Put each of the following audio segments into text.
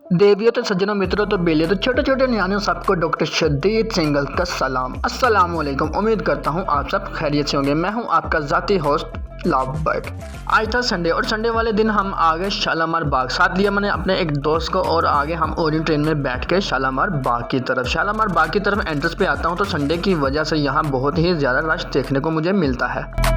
देवियों तो सज्जनों मित्रों तो बेलियों तो छोटे छोटे न्याणियों सबको डॉक्टर शदीद सिंगल का सलाम। अस्सलाम वालेकुम। उम्मीद करता हूँ आप सब खैरियत से होंगे। मैं हूँ आपका ज़ाती होस्ट लव बर्ड। आज था संडे और संडे वाले दिन हम आ गए शालामार बाग। साथ लिया मैंने अपने एक दोस्त को और आगे हम ओरिएंट ट्रेन में बैठ के शालामार बाग की तरफ एंट्रेंस पे आता हूँ तो संडे की वजह से यहाँ बहुत ही ज़्यादा रश देखने को मुझे मिलता है।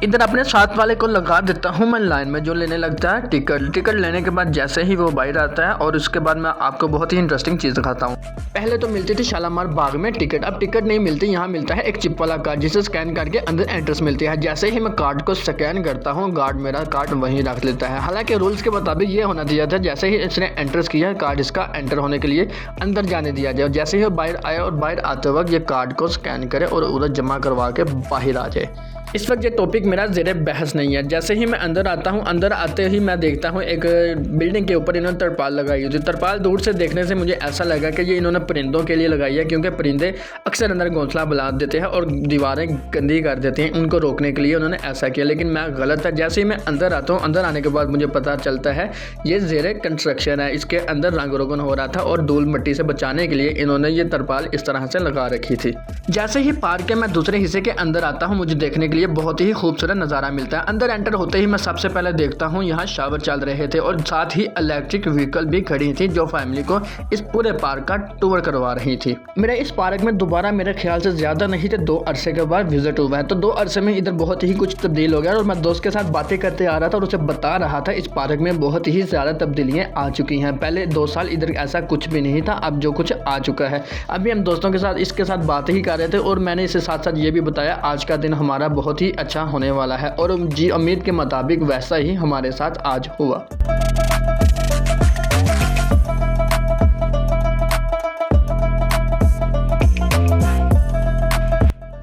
इधर अपने साथ वाले को लगा देता हूँ मैं लाइन में, जो लेने लगता है टिकट लेने के बाद जैसे ही वो बाहर आता है और उसके बाद मैं आपको बहुत ही इंटरेस्टिंग चीज़ दिखाता हूँ। पहले तो मिलती थी शालामार बाग में टिकट, अब टिकट नहीं मिलती, यहाँ मिलता है एक चिप वाला कार्ड जिसे स्कैन करके अंदर एंट्रेंस मिलती है। जैसे ही मैं कार्ड को स्कैन करता हूँ गार्ड मेरा कार्ड वहीं रख लेता है। हालांकि रूल्स के मुताबिक ये होना चाहिए था जैसे ही इसने एंट्रेंस किया कार्ड इसका एंटर होने के लिए अंदर जाने दिया जाए, जैसे ही बाहर आए और बाहर आते वक्त ये कार्ड को स्कैन करे और उधर जमा करवा के बाहर आ जाए। इस वक्त ये टॉपिक मेरा ज़ेरे बहस नहीं है। जैसे ही मैं अंदर आता हूँ, अंदर आते ही मैं देखता हूँ एक बिल्डिंग के ऊपर इन्होंने तरपाल लगाई हुई थी। तरपाल दूर से देखने से मुझे ऐसा लगा कि ये इन्होंने परिंदों के लिए लगाई है, क्योंकि परिंदे अक्सर अंदर घोंसला बना देते हैं और दीवारें गंदी कर देते हैं, उनको रोकने के लिए उन्होंने ऐसा किया। लेकिन मैं गलत है। जैसे ही मैं अंदर आता हूँ, अंदर आने के बाद मुझे पता चलता है ये ज़ेरे कंस्ट्रक्शन है, इसके अंदर रंग रोगन हो रहा था और धूल मिट्टी से बचाने के लिए इन्होंने ये तरपाल इस तरह से लगा रखी थी। जैसे ही पार्क के मैं दूसरे हिस्से के अंदर आता हूँ, मुझे देखने के लिए बहुत ही खूबसूरत नज़ारा मिलता है। अंदर एंटर होते ही मैं सबसे पहले देखता हूँ यहाँ शावर चल रहे थे और साथ ही इलेक्ट्रिक व्हीकल भी खड़ी थी जो फैमिली को इस पूरे पार्क का टूर करवा रही थी। मेरे इस पार्क में दोबारा मेरे ख्याल से ज़्यादा नहीं थे 2 अरसे के बाद विजिट हुआ है, तो 2 अरसे में इधर बहुत ही कुछ तब्दील हो गया और मैं दोस्त के साथ बातें करते आ रहा था और उसे बता रहा था इस पार्क में बहुत ही ज़्यादा तब्दीलियाँ आ चुकी हैं। पहले 2 साल इधर ऐसा कुछ भी नहीं था, अब जो कुछ आ चुका है। अभी हम दोस्तों के साथ इसके साथ बातें ही कर रहे थे और मैंने इसके साथ साथ ये भी बताया आज का दिन हमारा बहुत ही अच्छा होने वाला है और जी उम्मीद के मुताबिक वैसा ही हमारे साथ आज हुआ।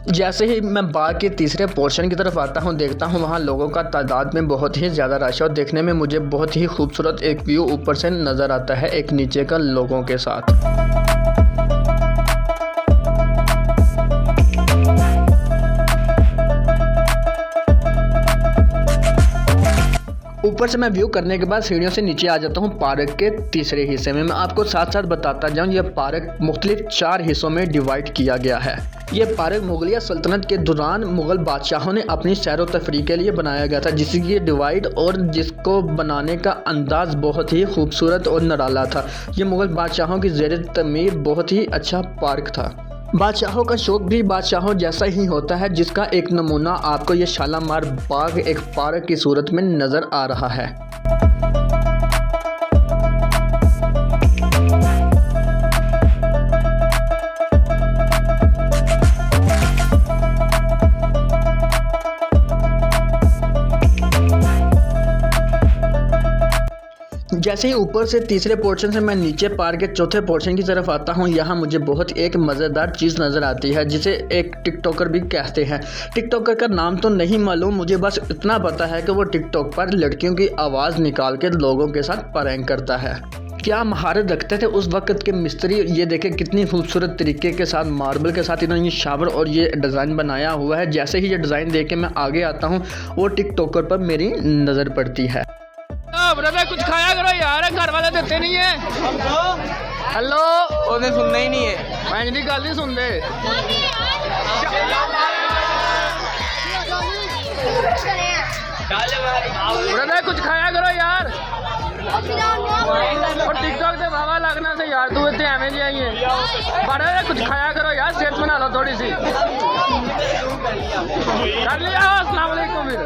जैसे ही मैं बाग के तीसरे पोर्शन की तरफ आता हूँ, देखता हूँ वहाँ लोगों का तादाद में बहुत ही ज़्यादा रश है और देखने में मुझे बहुत ही खूबसूरत एक व्यू ऊपर से नज़र आता है एक नीचे का लोगों के साथ। ऊपर से मैं व्यू करने के बाद सीढ़ियों से नीचे आ जाता हूँ पार्क के तीसरे हिस्से में। मैं आपको साथ साथ बताता जाऊँ यह पार्क मुख्तलिफ 4 हिस्सों में डिवाइड किया गया है। यह पार्क मुगलिया सल्तनत के दौरान मुग़ल बादशाहों ने अपनी सैर व तफरीह के लिए बनाया गया था, जिसकी डिवाइड और जिसको बनाने का अंदाज़ बहुत ही खूबसूरत और निराला था। यह मुग़ल बादशाहों की ज़ेर तमीर बहुत ही अच्छा पार्क था। बादशाहों का शौक भी बादशाहों जैसा ही होता है, जिसका एक नमूना आपको ये शालामार बाग एक पार्क की सूरत में नज़र आ रहा है। जैसे ही ऊपर से तीसरे पोर्शन से मैं नीचे पार्क के चौथे पोर्शन की तरफ आता हूँ, यहाँ मुझे बहुत एक मज़ेदार चीज़ नज़र आती है जिसे एक टिकटॉकर भी कहते हैं। टिकटॉकर का नाम तो नहीं मालूम, मुझे बस इतना पता है कि वो टिकटॉक पर लड़कियों की आवाज़ निकाल के लोगों के साथ प्रैंक करता है। क्या महारत रखते थे उस वक्त के मिस्त्री। ये देखें कितनी खूबसूरत तरीके के साथ मार्बल के साथ इन्होंने ये शावर और ये डिज़ाइन बनाया हुआ है। जैसे ही ये डिज़ाइन देख के मैं आगे आता हूँ, वो टिकटॉकर पर मेरी नज़र पड़ती है। ब्रदर कुछ खाया करो यार, घर वाले देते नहीं है। हेलो ਉਹਨੇ सुनना ही नहीं है। मैं इनकी गल नहीं सुनते। ब्रदर कुछ खाया करो यार, और टिकटॉक से भावा लगना से यार तू इतने एवं जी आई है। बड़ा कुछ खाया करो यार, सेहत बना लो थोड़ी सी। कर लिया अस्सलाम वालेकुम। फिर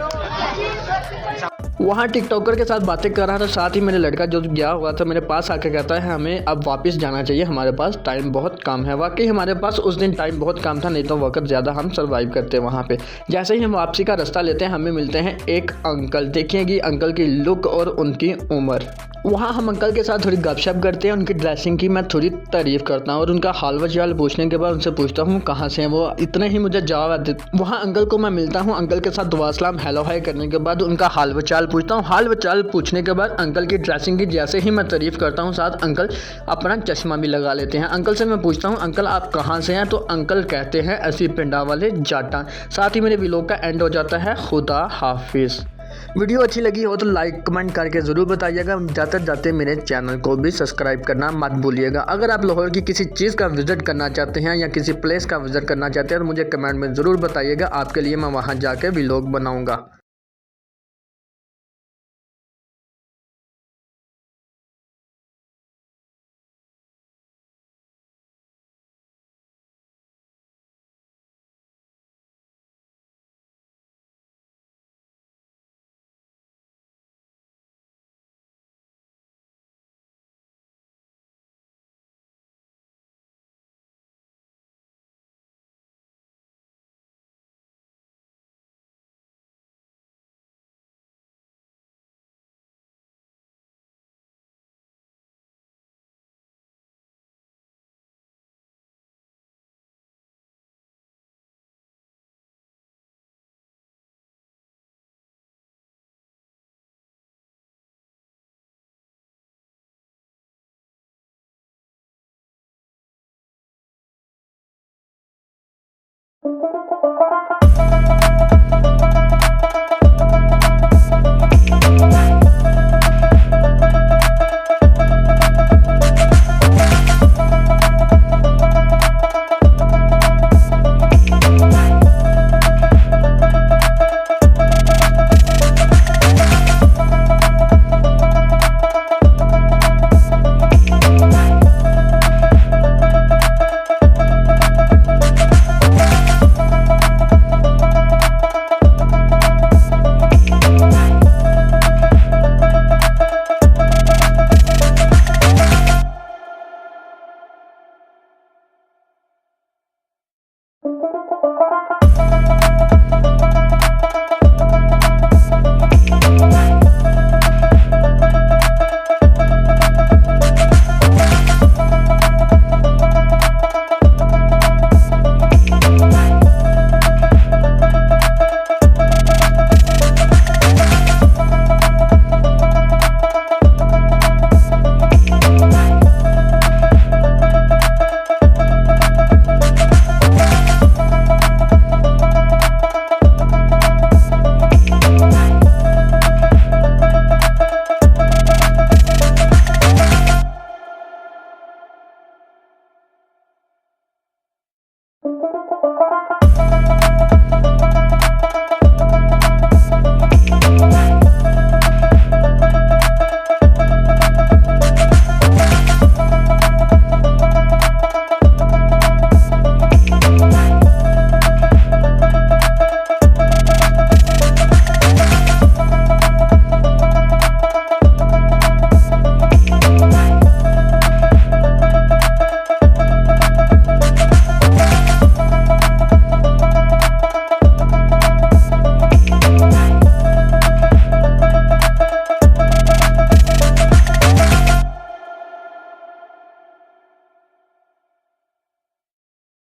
वहाँ टिकटॉकर के साथ बातें कर रहा था, साथ ही मेरे लड़का जो गया हुआ था मेरे पास आकर कहता है हमें अब वापस जाना चाहिए, हमारे पास टाइम बहुत कम है। वाकई हमारे पास उस दिन टाइम बहुत कम था, नहीं तो वक्त ज़्यादा हम सर्वाइव करते वहाँ पे। जैसे ही हम वापसी का रास्ता लेते हैं, हमें मिलते हैं एक अंकल। देखिएगी अंकल की लुक और उनकी उम्र। वहाँ हम अंकल के साथ थोड़ी गपशप करते हैं, उनकी ड्रेसिंग की मैं थोड़ी तारीफ़ करता हूँ और उनका हाल व चाल पूछने के बाद उनसे पूछता हूँ कहाँ से हैं वो। इतने ही मुझे जवाब देते। वहाँ अंकल को मैं मिलता हूँ, अंकल के साथ दुआ सलाम हेलो हाय करने के बाद उनका हाल व चाल पूछता हूँ। हाल व चाल पूछने के बाद अंकल की ड्रेसिंग की जैसे ही मैं तारीफ़ करता हूँ, साथ अंकल अपना चश्मा भी लगा लेते हैं। अंकल से मैं पूछता हूँ, अंकल आप कहाँ से हैं? तो अंकल कहते हैं ऐसी पिंडा वाले जाटा। साथ ही मेरे व्लॉग का एंड हो जाता है। खुदा हाफिज़। वीडियो अच्छी लगी हो तो लाइक कमेंट करके ज़रूर बताइएगा। जाते जाते मेरे चैनल को भी सब्सक्राइब करना मत भूलिएगा। अगर आप लाहौर की किसी चीज़ का विज़िट करना चाहते हैं या किसी प्लेस का विज़िट करना चाहते हैं तो मुझे कमेंट में ज़रूर बताइएगा। आपके लिए मैं वहाँ जाके व्लॉग बनाऊँगा।